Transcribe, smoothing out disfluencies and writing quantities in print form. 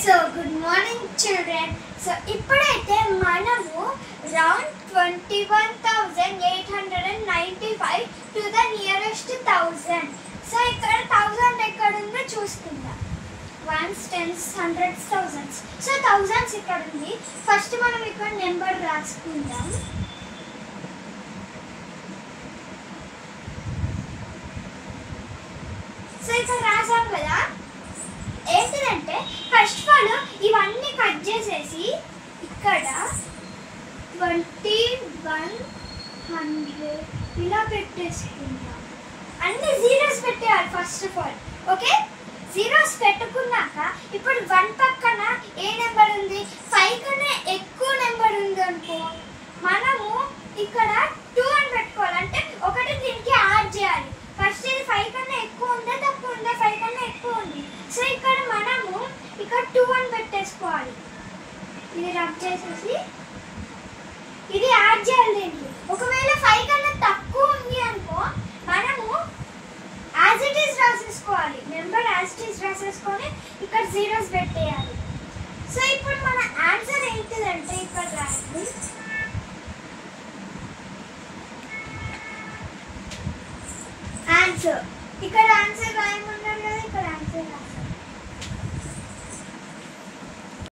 So good morning children. So ఇప్పుడైతే మనము round 21,895 to the nearest 1000. So ఇక్కడ 1000 ఎక్కడ ఉందో చూసుకుందాం. Ones, tens, hundreds, thousands. So thousands ఇక్కడ ఉంది. ఫస్ట్ మనం ఇక్కడ నెంబర్ రాసుకుందాం. సో ఇక్కడ రాసాం కదా, ఏంటంటే ఫస్ట్ ఆఫ్ ఆల్ ఇవన్నీ కట్ చేసేసి ఇక్కడ 2100 ఇలా పెట్టేసుకుందాం. అన్ని జీరోస్ పెట్టేయాలి first of all. Okay, zeros పెట్టుకున్నాక ఇప్పుడు 1 పక్కన ఏ నెంబర్ ఉంది, 5 కన్నా ఎక్కువ నెంబర్ ఉంది అనుకో, మనము ఇక్కడ 2 అని పెట్టుకోవాలి. అంటే ఒకటి దీనికి యాడ్ చేయాలి. ఫస్ట్ ఇది 5 కన్నా ఎక్కువ ఉందా తక్కువ ఉందా, 5 కన్నా ఎక్కువ ఉంది. సో ఇక్కడ మనము ఇక్కడ 2 అని పెట్టేసుకోవాలి. ఇది రబ్ చేసేసి ఇది యాడ్ చేయాలి దీనికి. ఒకవేళ 5 కన్నా తక్కువ ఉంది అనుకో, మనము యాజ్ ఇట్ ఈస్ రాసేసుకోవాలి. నెంబర్ యాజ్ ఇట్ ఈస్ రాసేసుకొని ఇక్కడ జీరోస్ పెట్టేయాలి. సో ఇప్పుడు మన ఆన్సర్ ఏంటిదంటే ఇక్కడ రాయండి. ఆన్సర్ ఇక్కడ ఆన్సర్ రాయమన్నారు కదా, ఇక్కడ ఆన్సర్ రాయండి.